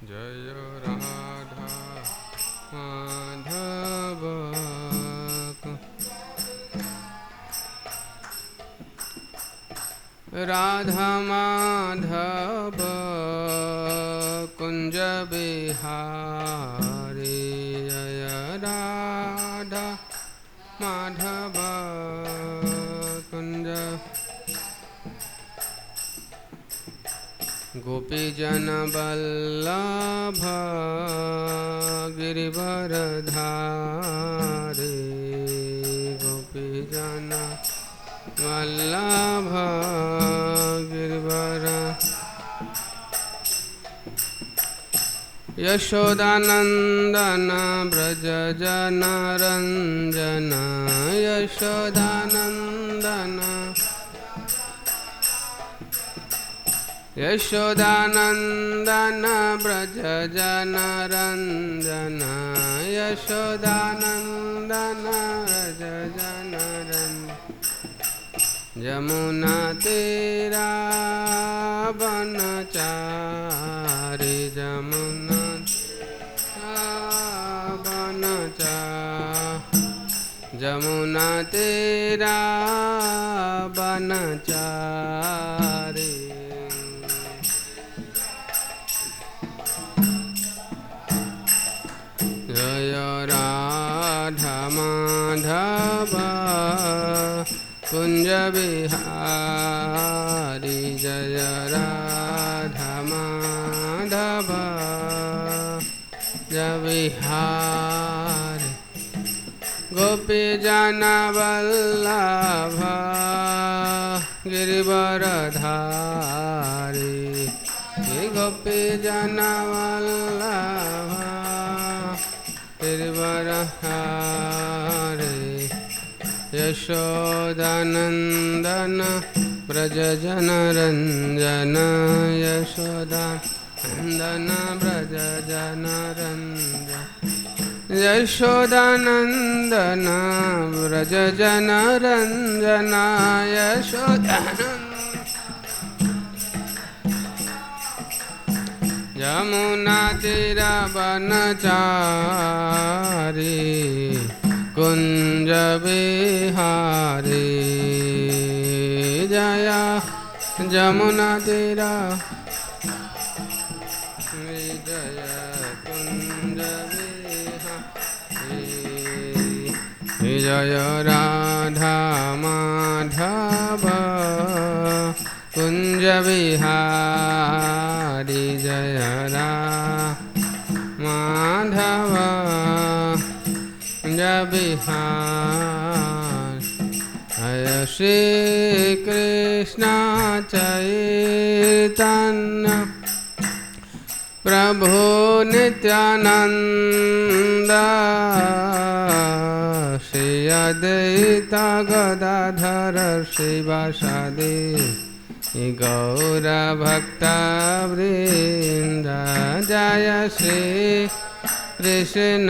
जय राधा माधव राधा माधव कुंज बिहारी जय राधा माधव कुंज गोपीजन वल्लभ गिरिवरधारी गोपीजन वल्लभ गिरिवर यशोदानंदन ब्रज जन रंजन यशोदानंदन यशोदानंदन ब्रज जन रंजन यशोदानंदन ब्रज जन रंजन यमुना तेरा बनचारी यमुना बनचारी यमुना तेरा बनचारी जय राधा माधव कुंज बिहारी जय राधा माधव जय बिहारी गोपी जन वल्लभ गिरिवरधारी गोपी जन वल्लभ गिरिवरधारी यशोदानंदन ब्रज जन रंजन यशोदानंदन ब्रज जन रंजन यशोदानंदन ब्रज जन रंजन यशोदानंदन यमुना तीरा बनचारी कुंज बिहारी जय यमुना तीरा जय कुंज बिहारी जय राधा माधव कुंज बिहारी जय राधा माधव कुंज बिहारी जय श्री कृष्ण चैतन्य प्रभु नित्यानंद श्री अद्वैत गदाधर श्रीवासादि गौर भक्तवृंद जय श्री कृष्ण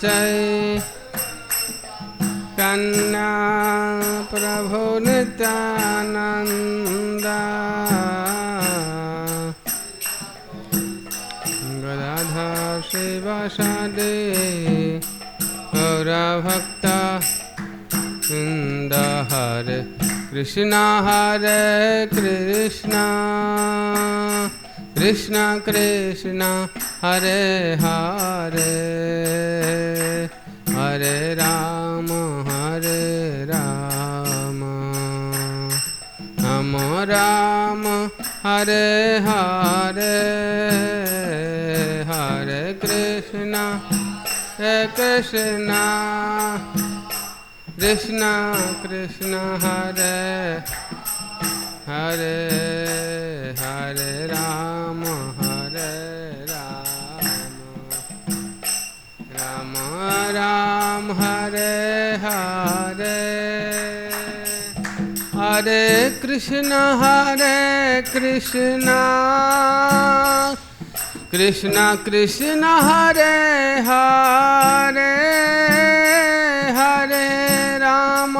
चैतन्य प्रभु नित्यानंद गदाधर श्रीवासादि गौर भक्तवृंद हरे Krishna Krishna Krishna Hare Hare Hare Ram Ram Ram Hare Hare Hare Krishna Krishna Krishna Krishna Hare Hare Hare Ram Ram Ram Hare Hare Hare Krishna Krishna Krishna Hare Hare Hare Ram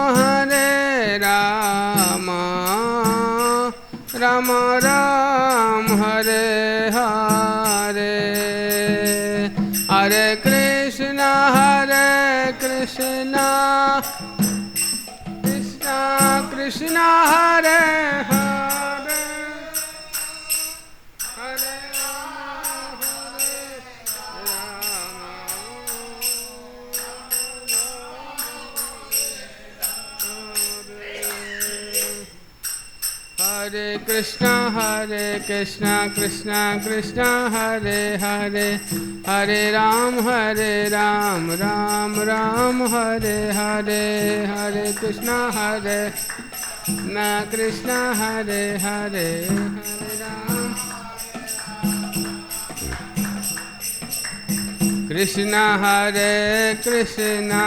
Ram Ram Hare Hare Hare Krishna Krishna Krishna Hare Hare Hare Rama Hare Krishna Krishna Krishna Hare Hare Hare Ram Ram Ram Hare Hare Hare Krishna Krishna Hare Hare Hare Ram Krishna Krishna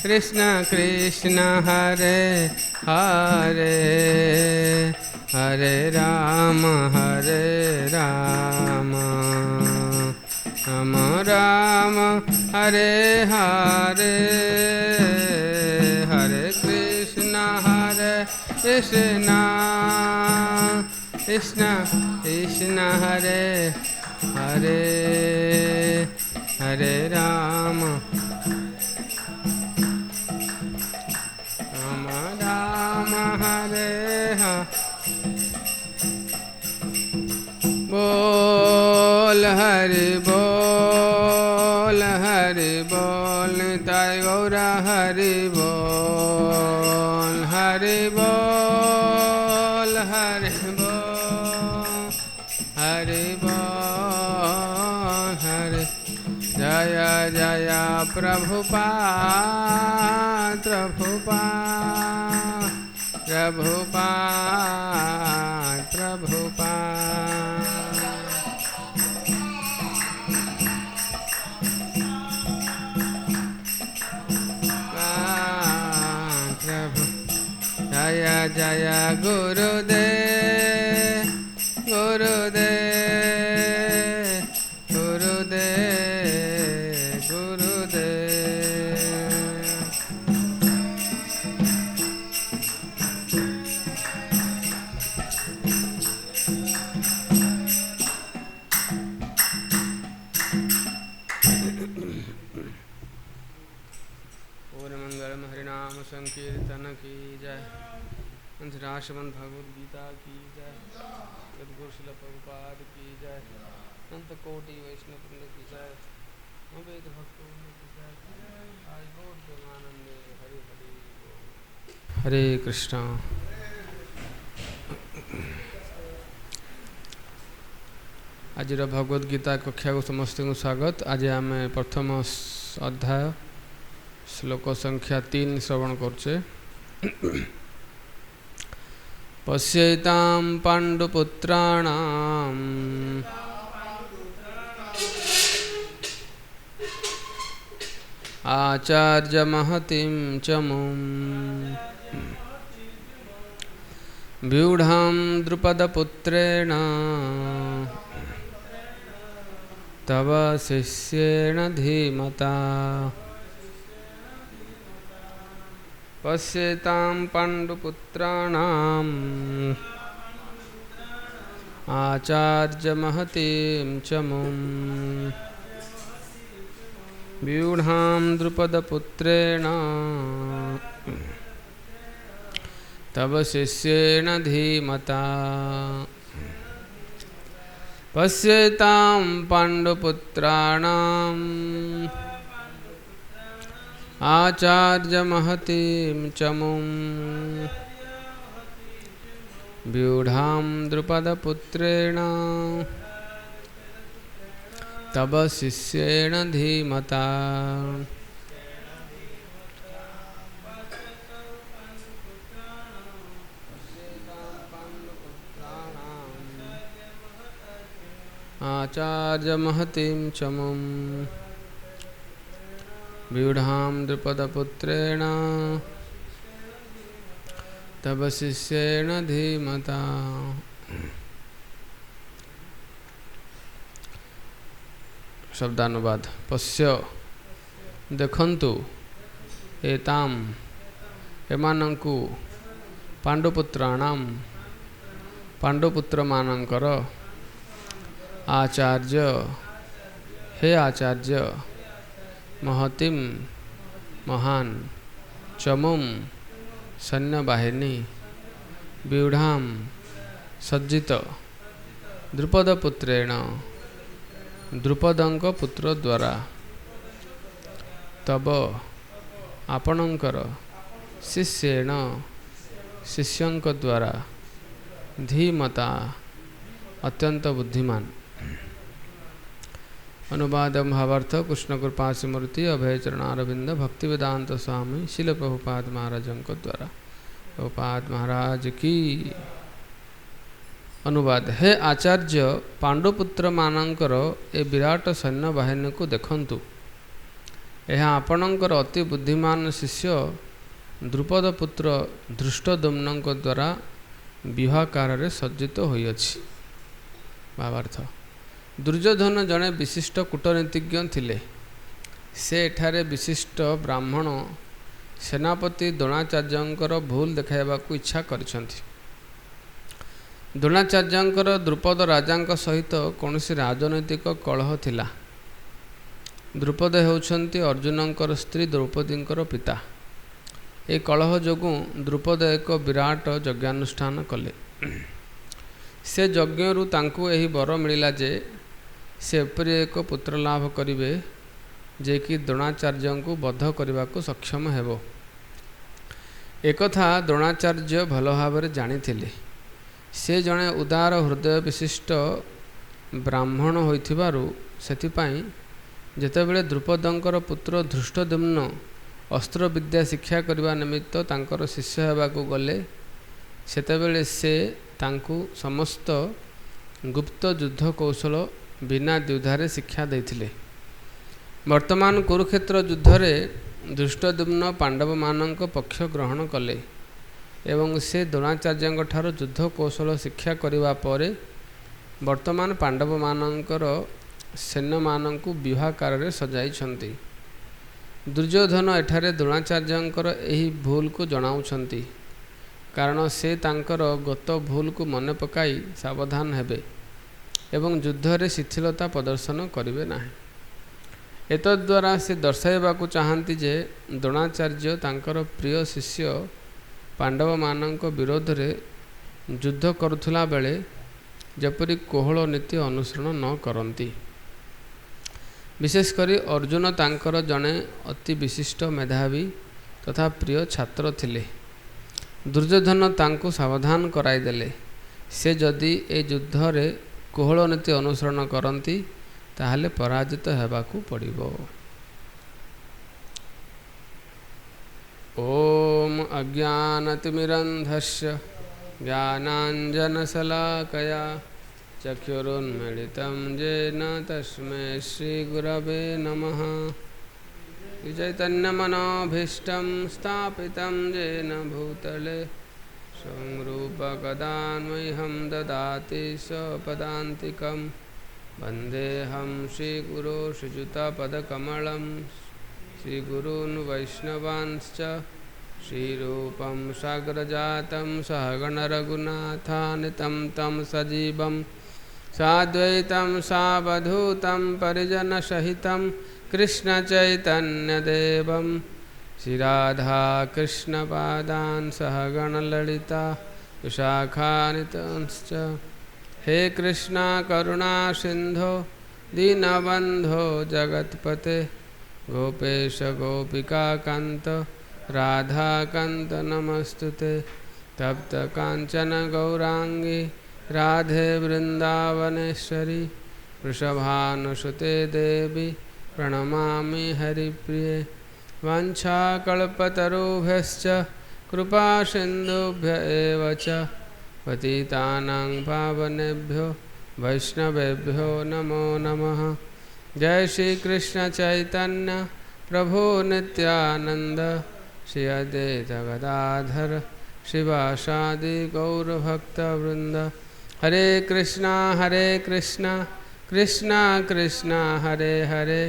Krishna Krishna Hare Hare Hare Rama Rama Rama Hare Hare Hare Krishna Krishna Krishna Hare Hare Hare Rama Rama Hare Hare Bol Hari Bol Nitai Gaura Hari Bol Hari Bol Hari Bol Hari Jaya Jaya Prabhupada Jaya Jaya Gurudev संकीर्तन की जय। श्रीमद् भगवद गीता की जय। सद्गुरु श्रील प्रभुपाद की जय। अनंत कोटि वैष्णव वृंद की जय। अवैध भक्तों की जय। आज गौर प्रेमानंदे हरे हरे हरे कृष्णा। आज भगवद गीता कक्षा को समस्त को स्वागत। आज आम प्रथम अध्याय श्लोक संख्या 3 श्रवण करछे। पश्येतां पाण्डुपुत्राणां आचार्य महतीं चमुं व्यूढां द्रुपदपुत्रेण तव शिष्येण धीमता। पश्येतां पाण्डुपुत्राणां आचार्य महतीं चमुं व्यूढां द्रुपदपुत्रेण तव शिष्येण धीमता। पश्येतां पाण्डुपुत्राणां आचार्य महतीं चमुं व्यूढां द्रुपदपुत्रेण तव शिष्येण धीमता। आचार्य महतीं चमुं व्यूढां द्रुपदपुत्रेण तव शिष्येण धीमता। शब्दानुवाद। पश्य देखंतु एताम एमानंकु पांडुपुत्राणाम पांडुपुत्र मानंकर आचार्य हे आचार्य महतिम महान चमुम सैन्यवाहिनी व्यूढ़ाम सज्जित द्रुपदपुत्रेण द्रुपदंक पुत्र द्वारा तब आपणकर शिष्येण शिष्यंक द्वारा धीमता अत्यंत बुद्धिमान। अनुवाद भावार्थ कृष्ण कृपा स्मृति अभय चरणारविंद भक्ति वेदांत स्वामी शिल प्रभुपाद महाराज द्वारा। प्रभुपाद महाराज की। अनुवाद हे आचार्य पांडुपुत्र मानकर ए विराट सैन्य बाहिनी को देखंतु। यह आपणकर अति बुद्धिमान शिष्य द्रुपद पुत्र धृष्टद्युम्न द्वारा विवाहकार सज्जित होइअछि। भावार्थ दुर्योधन जड़े विशिष्ट कूटनीतिज्ञ थिले। से एठारे विशिष्ट ब्राह्मण सेनापति द्रोणाचार्यंकर भूल देखाइबाकू इच्छा करिसंथि। द्रोणाचार्यंकर द्रुपद राजांक सहित कौनसी राजनैतिक कलह थिला। द्रुपद हेउछंती अर्जुनंकर स्त्री द्रौपदींकर पिता। ए कलह जोगु द्रुपद एक विराट यज्ञानुष्ठान कले। से यज्ञरु तांकु एही वर मिलिला जे से एपरि एक पुत्र लाभ करिवे जे कि द्रोणाचार्यंकु बध करबाकू सक्षम हेबो। एकथा द्रोणाचार्य भल भाव जानिथिले। से जड़े उदार हृदय विशिष्ट ब्राह्मण होइथिबारु सेथिपाई जेतेबेले द्रुपदंकर पुत्र धृष्टद्युम्न अस्त्र विद्या शिक्षा करने निमित्त तांकर शिष्य हेबाकू गले सेतेबेले से तांकू समस्त गुप्त युद्ध कौशल बिना द्विधारे शिक्षा देथिले। वर्तमान कुरुक्षेत्र युद्धरे धृष्टद्युम्न पांडव मानक पक्ष ग्रहण कले एवं से द्रोणाचार्य ठारो युद्ध कौशल शिक्षा करिवा परे वर्तमान पांडव मानकर सैन्य मानकू विवाहकार सजाइछंती। दुर्योधन एठारे द्रोणाचार्यंकर एही भूल को जणाउछंती कारण से तांकर गत भूल को मन पकाई सावधान हेबे एवं युद्धरे शिथिलता प्रदर्शन करिवे नाही। एतद्वारा से दर्शाइबाकू चाहंती जे द्रोणाचार्य तांकर प्रिय शिष्य पांडव मानक विरोध रे युद्ध करुथुला बेले जपरि कोहल नीति अनुसरण न करंती। विशेषकर अर्जुन तांकर जने अति विशिष्ट मेधावी तथा प्रिय छात्र थिले। दुर्योधन तांको सावधान कराइदेले से जदि ए युद्ध रे कोहल नीति अनुसरण करंती ताहले पराजित हेबाकू पड़िबो। ओम अज्ञानतिमिरन्धस्य ज्ञानाञ्जनशलाकया चक्षुरुन्मीलितं येन तस्मै श्रीगुरवे नमः। चैतन्यमनोभीष्टं स्थापितं येन भूतले स्वयं रूपकदा मह्यं ददाति स्वपदान्तिकं। वन्देऽहं श्रीगुरो श्रीयुतपदकमलं श्रीगुरून् वैष्णवांश्च श्रीरूपं साग्रजातं सहगणरघुनाथान्वितं तं सजीवं साद्वैतं सावधूतं परिजनसहितं कृष्णचैतन्यदेवं श्रीराधाकृष्णपादान् सहगणललिता विशाखान्वितांश्च। हे कृष्णा करुणा सिंधो दीनबंधो जगत्पते गोपेश गोपिकाकांत राधाकांत नमस्तुते। तप्त कांचन गौरांगी राधे वृंदावनेश्वरी वृषभानुसुते देवी प्रणमामि हरिप्रिये। वाञ्छाकल्पतरुभ्यश्च कृपा सिन्धुभ्य एव च पतितानां पावनेभ्यो वैष्णवेभ्यो नमो नमः। जय श्री कृष्ण चैतन्य प्रभु नित्यानंद श्री अद्वैत गदाधर शिवासादि गौरभक्तवृंद। हरे कृष्णा कृष्णा कृष्णा हरे हरे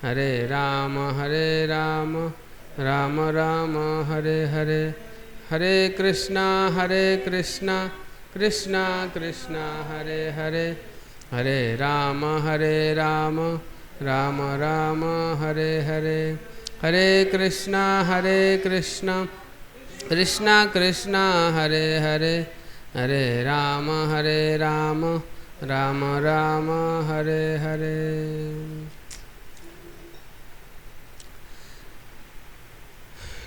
हरे राम राम राम हरे हरे। हरे कृष्णा कृष्णा कृष्णा हरे हरे हरे राम राम राम हरे हरे, हरे कृष्णा कृष्णा कृष्णा हरे हरे, हरे राम राम राम हरे हरे।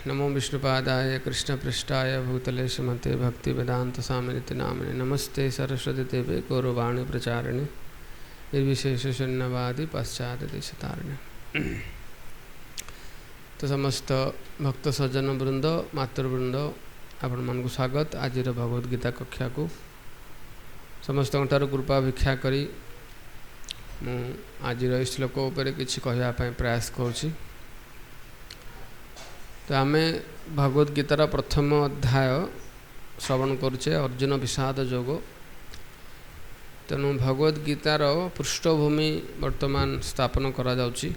नमो विष्णुपादाय कृष्णपृष्ठाय भूतले श्रीमते भक्तिवेदांतस्वामिनिति नामिने, नमस्ते सरस्वती देवे गौरवाणी प्रचारिणे निर्विशेष शून्यवादी पाश्चात्य देशतारिणे। तो समस्त भक्त सज्जन वृंद मातृवृंद आपण मान को स्वागत। आज भगवद गीता कक्षा को समस्त कृपा भिक्षा करी मु आज श्लोक उपर किसी कहवाई प्रयास करुँची। तो आम भगवद गीतार प्रथम अध्याय श्रवण करुचे, अर्जुन विषाद योग। तेणु भगवद गीतार पृष्ठभूमि वर्तमान स्थापन करा जाउची।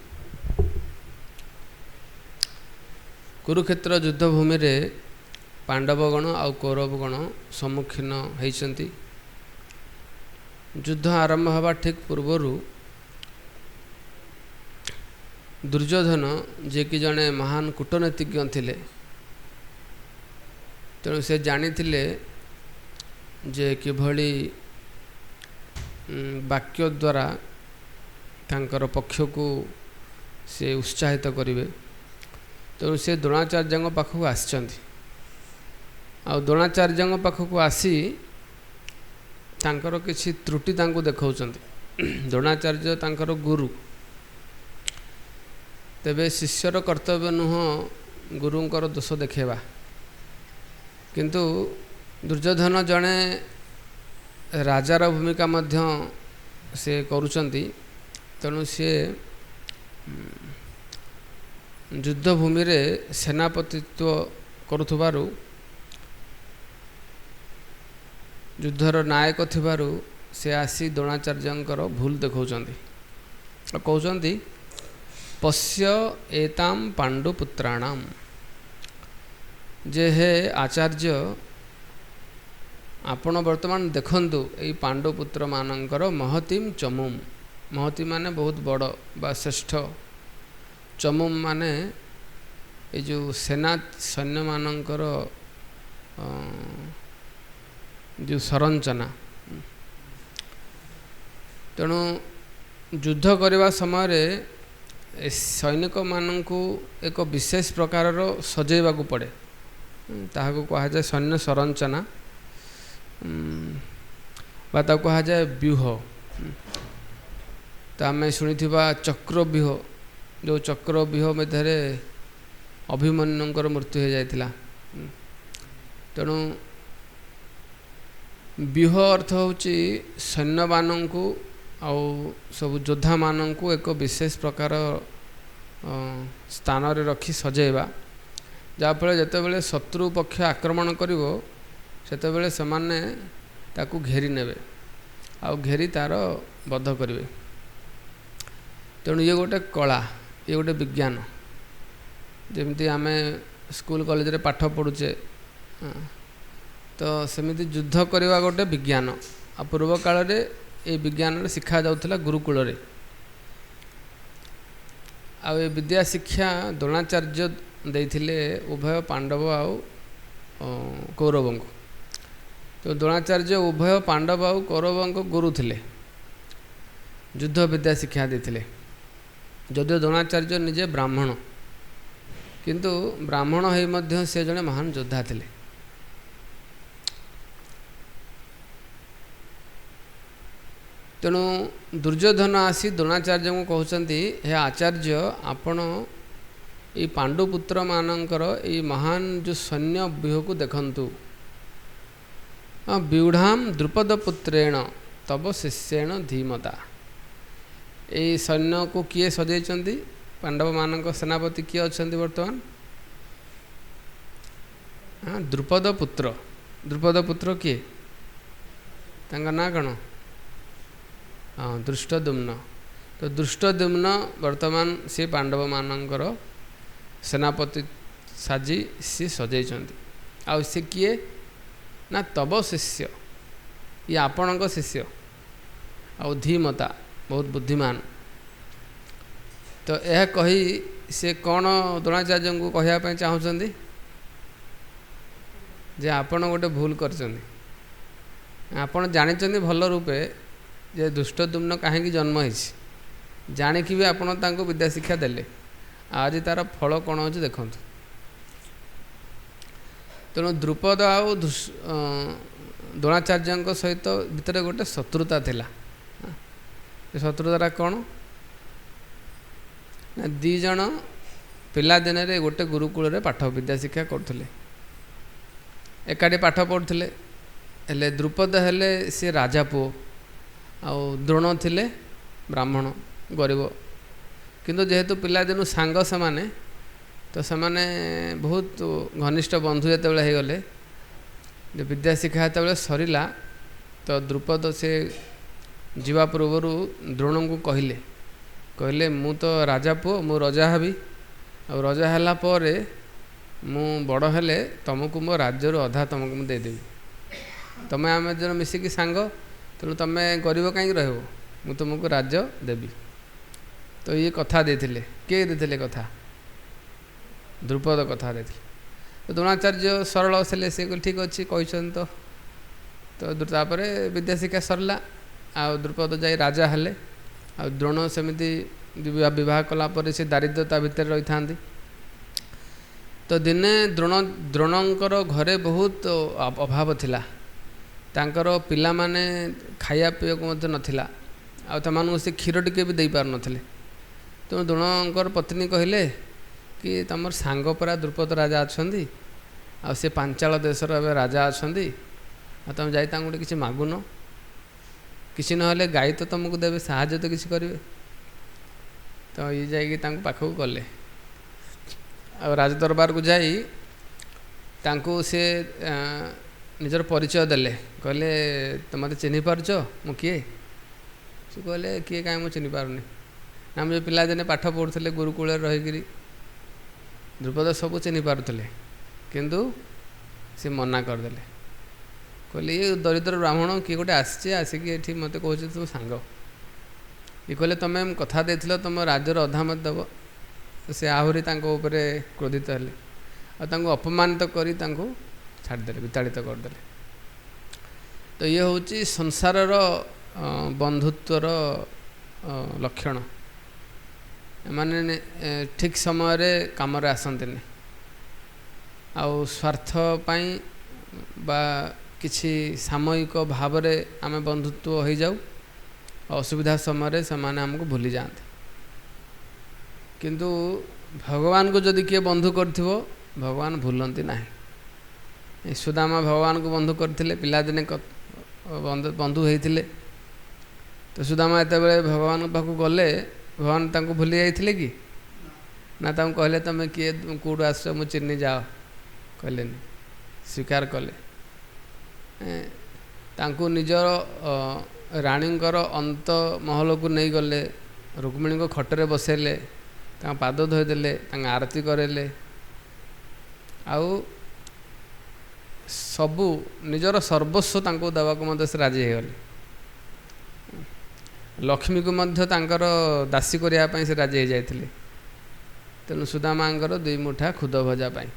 कुरुक्षेत्र युद्धभूमि रे पांडवगण आउ कौरवगण सम्मुखीन होइछन्ति। युद्ध आरंभ हवा ठीक पूर्वर दुर्योधन जे कि जड़े महान कूटनीतिज्ञ थिले, तेणु से जानी जे किभली वाक्य द्वारा तांकर पक्ष को से उत्साहित करिवे। तेणु से द्रोणाचार्य पाखक आसिचंती। आ द्रोणाचार्य पाखक आसी तांकर किछि त्रुटि तांको देखाउचंती। द्रोणाचार्य तांकर गुरु, तेबे शिष्यर कर्तव्य नुह गुरुंकर दोष देखेबा। किंतु दुर्योधन जड़े राजार भूमिका मध्य से करुचंती। तेणु सी युद्धभूमि रे सेनापतित्व करुथबारु, युद्धर नायक थिबारु से आसी द्रोणाचार्यंकर भूल देखाउचंती। कहउचंती पश्य एताम पांडुपुत्राणाम, जे हे आचार्य आपण वर्तमान देखंतु एई पांडुपुत्र मानंकर महतीम चमुम। महती माने बहुत बड़ बा श्रेष्ठ, चमुम माने ये जो सेना सैन्य मानंकर जो संरचना। तेणु युद्ध करने समय सैनिक मानू एक विशेष प्रकार सजेवा पड़े, ताहाको कहा जाए सैन्य संरचना बा ताको कहा जाए व्यूह। तो आम शुणी चक्रव्यूह, जो चक्रव्यूह मध्य अभिमन्युंकर मृत्यु हो जाता। तेणु व्यूह अर्थ होची सैन्य मानू आउ सब योद्धा मानू एक विशेष प्रकार स्थान रे रखी सजेवा, जहाँफल जितेबाला शत्रु पक्ष आक्रमण करिवो सेतेबाला समाने ताकू घेरी नेबे आउ घेरी तार बध करिवे। तेणु ये गोटे कला, ये गोटे विज्ञान। जमती आम स्कूल कॉलेज रे पाठ पढ़ुचे, तो सेमिति युद्ध करवा गोटे विज्ञान। आ पूर्व काल रे ये विज्ञान शिखा जाउथला गुरुकुल रे। आ विद्या शिक्षा द्रोणाचार्य देइथिले उभय पांडव आउ कौरव को। तो द्रोणाचार्य उभय पांडव आउ कौरव को गुरु थिले, युद्ध विद्या शिक्षा देथिले। जदिव द्रोणाचार्य निजे ब्राह्मण, किंतु ब्राह्मण है मध्य से जने महान योद्धा थिले। तेणु दुर्योधन आसी द्रोणाचार्य को कहते, हे आचार्य आपण ये पांडुपुत्र मानकर ये महान जो सैन्य व्यूह को देखंतु। व्यूढ़ाम द्रुपदपुत्रेण तब शिष्येण धीमता। ये सैन्य को किए सजाई? पांडव मानक सेनापति किए अच्छा वर्तमान? द्रुपदपुत्र। द्रुपदपुत्र किए? तांका ना कौन? हाँ, दृष्टद्युम्न। तो दृष्टद्युम्न वर्तमान से पांडव मानकर सेनापति साजी सी सजाई। आ से किए ना तब शिष्य, ये आपण शिष्य। आ धीमता बहुत बुद्धिमान। तो यह कही से कौन द्रोणाचार्य को कहवाई चाहूँगी जे आपण गोटे भूल कर आपण जानी भल रूपे जे दुष्टद्युम्न कहीं जन्म होती जाणिकी भी आपण तांको विद्या शिक्षा देले आज तार फल कौन हो देखु। तेणु द्रुपद आउ द्रोणाचार्य सहित भितर गोटे शत्रुता थिला। शत्रुता कौन दीज पिला दिन रे गोटे गुरुकुल रे पाठ विद्या शिक्षा करथले एकाठी पाठ पढ़ुले हेले द्रुपद हेले सी राजा पुओ आउ द्रोण थिले ब्राह्मण गरीब किंतु जेहेतु पिला दिनु सांग समाने तो समाने बहुत घनिष्ठ बंधु जेतेबेले हो गले विद्या शिक्षा जेतेबेले सरिला तो द्रुपद से जीवा पूर्वर द्रोण को कहले कहले मु तो राजा पुओ मु रजा हबी और रजा हला परे मु बड़ हेले तुमको मो राज्य अधा तुमको मुझे देदेवी तुम आम जन मिसिकी सांग तेणु तुम गरीब कहीं रह मु तुमको राज्य देवी। तो ये कथा देथिले किए देथिले कथा द्रुपद कथा देथिले। तो द्रोणाचार्य सरल से ठीक अच्छी कहते तो तापर विद्या शिक्षा सरला आ द्रुपद जाई राजा हेले आ द्रोण सेमती विवाह कलापर से दारिद्रता भितर रही था। तो दिने द्रोणंकर घरे बहुत अभाव थिला तांकर पिला माने खाया पीया को मध्य नथिला आ तमानू से क्षीर टिके भी दे पार नथिले। तो द्रोणंकर पत्नी कहले कि तमर सांग परा द्रुपद राजा अछंदी आ से पांचाल देशर एबे राजा अछंदी आ तुम जाई तांको किछि मागुनो किछि नहले गाई तो तुमको देबे साहाय्य तो किछि करिवे। तो ये जाई तांको पाखो गले और राज दरबार को जाई तांको से निजर परिचय देले कहले तुम मत चिन्ह पारछ मु किए से कहले किए कहीं मुझे चिन्ह पारुनी ना मुझे पिला दिने पाठ पढ़ुले गुरुकुल रहीकि द्रुपद सब चिन्ह पारुले किंतु से मना करदे कहले ये दरिद्र ब्राह्मण किए गोटे आसिक ये मत कह तुम सांग ये कहले तुम कथा दे तुम राज्यर अधा मत दब से आहरी उपरे क्रोधित हेले और अपमानित करी छाड़दे विताड़ित करदे। तो ये हूँ संसार बंधुत्वर लक्षण माने ठीक समय कम आसती आउ स्वार्थ पाई बा किछि सामयिक भाव आम बंधुत्व हो जाऊ असुविधा समय से आमको भूली जाते किंतु भगवान को जदि किए बंधु करथिबो भगवान भूलती ना। सुदामा भगवान को बंधु करथिले पिलादिने बंधु होइथिले। तो सुदामा एत भगवान पाखु गले भगवान तांको भूली जाइथिले कि ना तांको कहले तमे किए कौटू आस मु चिन्नी जाओ कहले स्वीकार कले तांको निजर राणींकर अंत महल को नहीं गले रुक्मिणी को खटरे बसेले पाद धोईदेले आरती करेले आउ सबू निजर सर्वस्व तांको दवाको मध्य से राजी हो गले लक्ष्मी को मध्य तांकर दासी करने से राजी हो जाते तेणु सुदामांकर 2 मुठा खुद भजा पाई।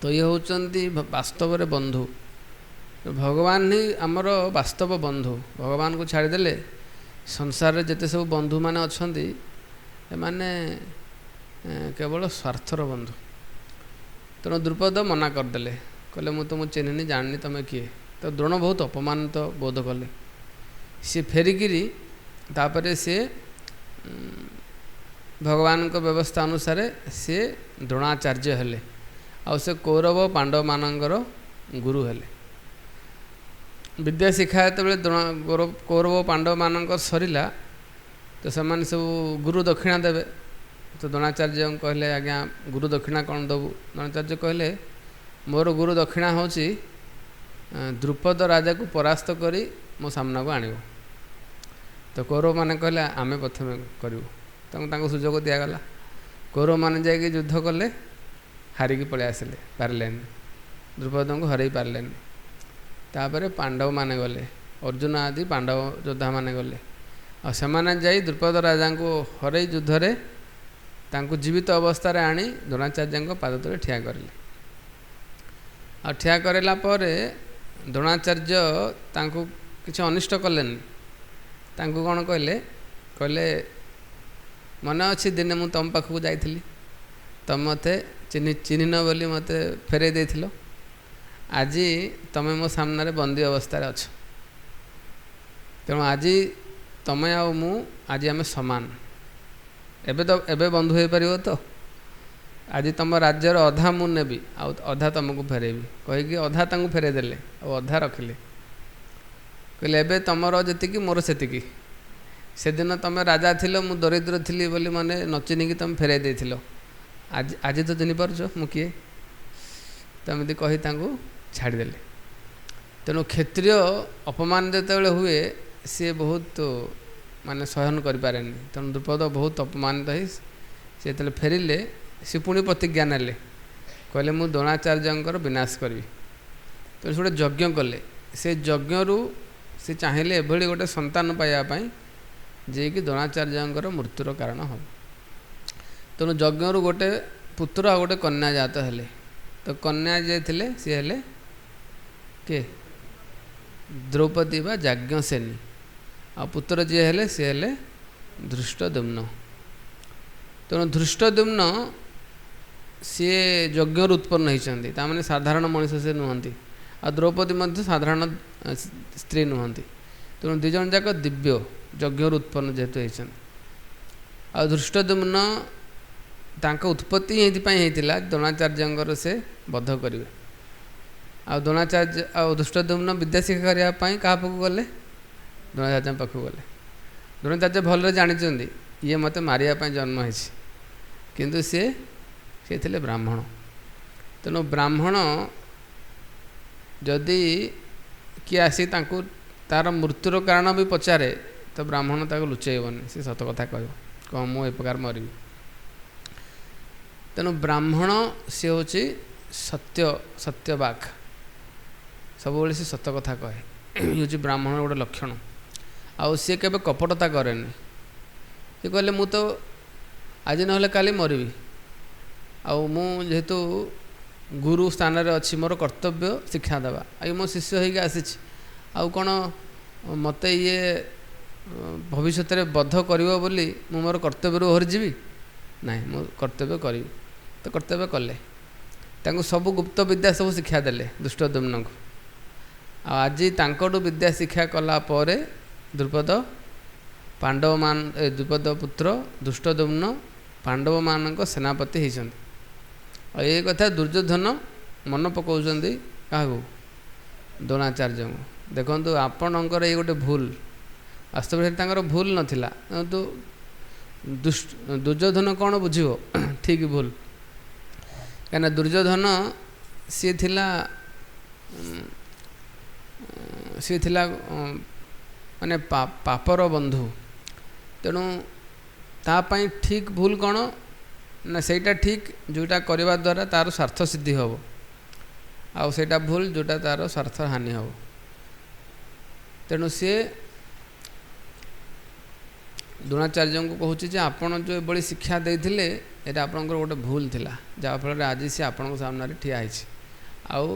तो ये होचंती वास्तव रे बंधु भगवान ही आमर वास्तव बंधु भगवान को छाड़देले संसार रे जेते सब बंधु माने अछंती माने केवल स्वार्थर बंधु। तेणु द्रुपद मना करदे कहले मु तुम चिन्हनी जाननी तुम किए। तो द्रोण बहुत अपमानित बोध कले सी फेरिकी तापर से भगवान को व्यवस्था अनुसार से द्रोणाचार्य हेले आ से कौरव पांडव मानकर गुरु हेले। विद्या शिक्षा जो कौरव पांडव मानक सरिला तो सेमाने सब गुरु दक्षिणा देवे। तो द्रोणाचार्य कहले आज्ञा गुरु दक्षिणा कौन दबु। द्रोणाचार्य कहले मोर गुरु दक्षिणा हूँ द्रुपद राजा को परास्त करी मो सामना को आनिब। तो कौरव मैंने कहले आमे प्रथम करूँ सुजोग दिगला कौरव मैंने जाकि युद्ध कले हारिकी पलि आसिले पारे द्रुपद को हरई पारे। तापर पांडव माने गले अर्जुन आदि पांडव योद्धा माने गले और सेमाने जाई द्रुपद राजा को हरई युद्ध रे ତାଙ୍କୁ ଜୀବିତ ଅବସ୍ଥାରେ ଆଣି ଦ୍ରୋଣାଚାର୍ଯ୍ୟଙ୍କ ପାଦ ତଳେ ଠିଆ କରିଲେ। ଆଉ ଠିଆ କରିଲା ପରେ ଦ୍ରୋଣାଚାର୍ଯ୍ୟ ତାଙ୍କୁ କିଛି ଅନିଷ୍ଟ କଲେନି। ତାଙ୍କୁ କ'ଣ କହିଲେ, କହିଲେ ମନେ ଅଛି ଦିନେ ମୁଁ ତୁମ ପାଖକୁ ଯାଇଥିଲି, ତୁମେ ମୋତେ ଚିହ୍ନିନ ବୋଲି ମୋତେ ଫେରାଇ ଦେଇଥିଲ। ଆଜି ତୁମେ ମୋ ସାମ୍ନାରେ ବନ୍ଦୀ ଅବସ୍ଥାରେ ଅଛ। ତେଣୁ ଆଜି ତୁମେ ଆଉ ମୁଁ ଆଜି ଆମେ ସମାନ। ଏବେ ବନ୍ଧୁ ହୋଇପାରିବ ତ? ଆଜି ତୁମ ରାଜ୍ୟର ଅଧା ମୁଁ ନେବି ଆଉ ଅଧା ତୁମକୁ ଫେରାଇବି କହିକି ଅଧା ତାଙ୍କୁ ଫେରାଇ ଦେଲେ ଆଉ ଅଧା ରଖିଲେ। କହିଲେ ଏବେ ତୁମର ଯେତିକି ମୋର ସେତିକି। ସେଦିନ ତୁମେ ରାଜା ଥିଲ, ମୁଁ ଦରିଦ୍ର ଥିଲି ବୋଲି ମାନେ ନ ଚିହ୍ନିକି ତୁମେ ଫେରାଇ ଦେଇଥିଲ। ଆଜି ତ ଚିହ୍ନି ପାରୁଛ ମୁଁ କିଏ? ତ ଏମିତି କହି ତାଙ୍କୁ ଛାଡ଼ିଦେଲେ। ତେଣୁ କ୍ଷତ୍ରିୟ ଅପମାନ ଯେତେବେଳେ ହୁଏ ସିଏ ବହୁତ ମାନେ ସହନ କରିପାରେନି। ତେଣୁ ଦ୍ରୁପଦ ବହୁତ ଅପମାନିତ ହୋଇ ସେ ଯେତେବେଳେ ଫେରିଲେ ସେ ପୁଣି ପ୍ରତିଜ୍ଞା ନେଲେ, କହିଲେ ମୁଁ ଦ୍ରୋଣାଚାର୍ଯ୍ୟଙ୍କର ବିନାଶ କରିବି। ତେଣୁ ସେ ଗୋଟେ ଯଜ୍ଞ କଲେ। ସେ ଯଜ୍ଞରୁ ସେ ଚାହିଁଲେ ଏଭଳି ଗୋଟେ ସନ୍ତାନ ପାଇବା ପାଇଁ ଯିଏକି ଦ୍ରୋଣାଚାର୍ଯ୍ୟଙ୍କର ମୃତ୍ୟୁର କାରଣ ହେବ। ତେଣୁ ଯଜ୍ଞରୁ ଗୋଟେ ପୁତ୍ର ଆଉ ଗୋଟେ କନ୍ୟା ଜାତ ହେଲେ। ତ କନ୍ୟା ଯିଏ ଥିଲେ ସିଏ ହେଲେ କିଏ? ଦ୍ରୌପଦୀ ବା ଯାଜ୍ଞସେନୀ। ଆଉ ପୁତ୍ର ଯିଏ ହେଲେ ସିଏ ହେଲେ ଧୃଷ୍ଟଦ୍ୟୁମ୍ନ। ତେଣୁ ଧୃଷ୍ଟଦ୍ୟୁମ୍ନ ସିଏ ଯଜ୍ଞରୁ ଉତ୍ପନ୍ନ ହୋଇଛନ୍ତି, ତା'ମାନେ ସାଧାରଣ ମଣିଷ ସେ ନୁହନ୍ତି। ଆଉ ଦ୍ରୌପଦୀ ମଧ୍ୟ ସାଧାରଣ ସ୍ତ୍ରୀ ନୁହନ୍ତି। ତେଣୁ ଦୁଇ ଜଣ ଯାକ ଦିବ୍ୟ ଯଜ୍ଞରୁ ଉତ୍ପନ୍ନ ଯେହେତୁ ହୋଇଛନ୍ତି। ଆଉ ଧୃଷ୍ଟଦ୍ୟୁମ୍ନ ତାଙ୍କ ଉତ୍ପତ୍ତି ଏଇଥିପାଇଁ ହେଇଥିଲା ଦ୍ରୋଣାଚାର୍ଯ୍ୟଙ୍କର ସେ ବଧ କରିବେ। ଆଉ ଧୃଷ୍ଟଦ୍ୟୁମ୍ନ ବିଦ୍ୟା ଶିକ୍ଷା କରିବା ପାଇଁ କାହା ପାଖକୁ ଗଲେ? ଦ୍ରୋଣାଚାର୍ଯ୍ୟଙ୍କ ପାଖକୁ ଗଲେ। ଦ୍ରୋଣାଚାର୍ଯ୍ୟ ଭଲରେ ଜାଣିଛନ୍ତି ଇଏ ମୋତେ ମାରିବା ପାଇଁ ଜନ୍ମ ହେଇଛି, କିନ୍ତୁ ସେ ଥିଲେ ବ୍ରାହ୍ମଣ। ତେଣୁ ବ୍ରାହ୍ମଣ ଯଦି କିଏ ଆସି ତାଙ୍କୁ ତା'ର ମୃତ୍ୟୁର କାରଣ ବି ପଚାରେ ତ ବ୍ରାହ୍ମଣ ତାକୁ ଲୁଚେଇବନି, ସେ ସତ କଥା କହିବ, ମୁଁ ଏ ପ୍ରକାର ମରିବି। ତେଣୁ ବ୍ରାହ୍ମଣ ସେ ହେଉଛି ସତ୍ୟବାକ୍, ସବୁବେଳେ ସେ ସତ କଥା କହେ। ହେଉଛି ବ୍ରାହ୍ମଣର ଗୋଟେ ଲକ୍ଷଣ। ଆଉ ସିଏ କେବେ କପଟତା କରେନି। ସେ କହିଲେ ମୁଁ ତ ଆଜି ନହେଲେ କାଲି ମରିବି, ଆଉ ମୁଁ ଯେହେତୁ ଗୁରୁ ସ୍ଥାନରେ ଅଛି, ମୋର କର୍ତ୍ତବ୍ୟ ଶିକ୍ଷା ଦେବା। ଆଉ ମୋ ଶିଷ୍ୟ ହେଇକି ଆସିଛି, ଆଉ କ'ଣ ମୋତେ ଇଏ ଭବିଷ୍ୟତରେ ବଧ କରିବ ବୋଲି ମୁଁ ମୋର କର୍ତ୍ତବ୍ୟରୁ ଓହରିଯିବି? ନାହିଁ, ମୁଁ କର୍ତ୍ତବ୍ୟ କରିବି। ତ କର୍ତ୍ତବ୍ୟ କଲେ। ତାଙ୍କୁ ସବୁ ଗୁପ୍ତ ବିଦ୍ୟା ସବୁ ଶିକ୍ଷା ଦେଲେ ଧୃଷ୍ଟଦ୍ୟୁମ୍ନଙ୍କୁ। ଆଉ ଆଜି ତାଙ୍କଠୁ ବିଦ୍ୟା ଶିକ୍ଷା କଲା ପରେ ଦ୍ରୁପଦ ପୁତ୍ର ଧୃଷ୍ଟଦ୍ୟୁମ୍ନ ପାଣ୍ଡବମାନଙ୍କ ସେନାପତି ହୋଇଛନ୍ତି। ଆଉ ଏ କଥା ଦୁର୍ଯ୍ୟୋଧନ ମନେ ପକାଉଛନ୍ତି କାହାକୁ? ଦ୍ରୋଣାଚାର୍ଯ୍ୟଙ୍କୁ। ଦେଖନ୍ତୁ ଆପଣଙ୍କର ଏଇ ଗୋଟେ ଭୁଲ, ବାସ୍ତବରେ ତାଙ୍କର ଭୁଲ ନଥିଲା, କିନ୍ତୁ ଦୁର୍ଯ୍ୟୋଧନ କ'ଣ ବୁଝିବ ଠିକ୍ ଭୁଲ? କାହିଁକିନା ଦୁର୍ଯ୍ୟୋଧନ ସିଏ ଥିଲା ମାନେ ପାପର ବନ୍ଧୁ। ତେଣୁ ତା ପାଇଁ ଠିକ୍ ଭୁଲ କ'ଣ ନା ସେଇଟା ଠିକ୍ ଯେଉଁଟା କରିବା ଦ୍ୱାରା ତା'ର ସ୍ୱାର୍ଥ ସିଦ୍ଧି ହେବ, ଆଉ ସେଇଟା ଭୁଲ ଯେଉଁଟା ତା'ର ସ୍ୱାର୍ଥ ହାନି ହେବ। ତେଣୁ ସିଏ ଦ୍ରୋଣାଚାର୍ଯ୍ୟଙ୍କୁ କହୁଛି ଯେ ଆପଣ ଯେଉଁ ଏଭଳି ଶିକ୍ଷା ଦେଇଥିଲେ ଏଇଟା ଆପଣଙ୍କର ଗୋଟେ ଭୁଲ ଥିଲା, ଯାହାଫଳରେ ଆଜି ସିଏ ଆପଣଙ୍କ ସାମ୍ନାରେ ଠିଆ ହେଇଛି। ଆଉ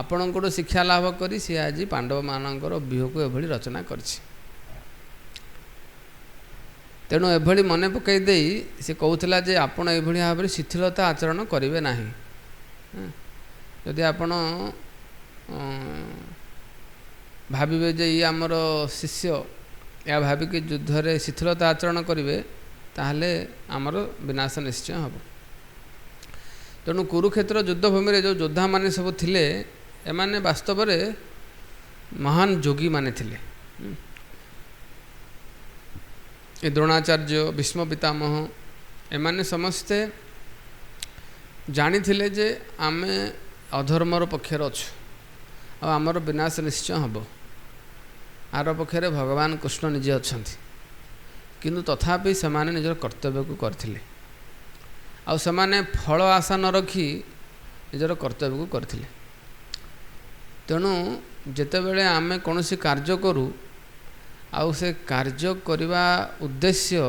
ଆପଣଙ୍କଠୁ ଶିକ୍ଷା ଲାଭ କରି ସିଏ ଆଜି ପାଣ୍ଡବମାନଙ୍କର ବ୍ୟୁହକୁ ଏଭଳି ରଚନା କରିଛି। ତେଣୁ ଏଭଳି ମନେ ପକାଇ ଦେଇ ସେ କହୁଥିଲା ଯେ ଆପଣ ଏଭଳି ଭାବରେ ଶିଥିଳତା ଆଚରଣ କରିବେ ନାହିଁ। ଯଦି ଆପଣ ଭାବିବେ ଯେ ଇଏ ଆମର ଶିଷ୍ୟ, ଏହା ଭାବିକି ଯୁଦ୍ଧରେ ଶିଥିଳତା ଆଚରଣ କରିବେ, ତାହେଲେ ଆମର ବିନାଶ ନିଶ୍ଚୟ ହେବ। ତେଣୁ କୁରୁକ୍ଷେତ୍ର ଯୁଦ୍ଧଭୂମିରେ ଯେଉଁ ଯୋଦ୍ଧାମାନେ ସବୁ ଥିଲେ, ଏମାନେ ବାସ୍ତବରେ ମହାନ ଯୋଗୀମାନେ ଥିଲେ। ଏ ଦ୍ରୋଣାଚାର୍ଯ୍ୟ, ଭୀଷ୍ମ ପିତାମହ, ଏମାନେ ସମସ୍ତେ ଜାଣିଥିଲେ ଯେ ଆମେ ଅଧର୍ମର ପକ୍ଷରେ ଅଛୁ, ଆଉ ଆମର ବିନାଶ ନିଶ୍ଚୟ ହେବ। ଆର ପକ୍ଷରେ ଭଗବାନ କୃଷ୍ଣ ନିଜେ ଅଛନ୍ତି, କିନ୍ତୁ ତଥାପି ସେମାନେ ନିଜର କର୍ତ୍ତବ୍ୟକୁ କରିଥିଲେ। ଆଉ ସେମାନେ ଫଳ ଆଶା ନ ରଖି ନିଜର କର୍ତ୍ତବ୍ୟକୁ କରିଥିଲେ। ତେଣୁ ଯେତେବେଳେ ଆମେ କୌଣସି କାର୍ଯ୍ୟ କରୁ, ଆଉ ସେ କାର୍ଯ୍ୟ କରିବା ଉଦ୍ଦେଶ୍ୟ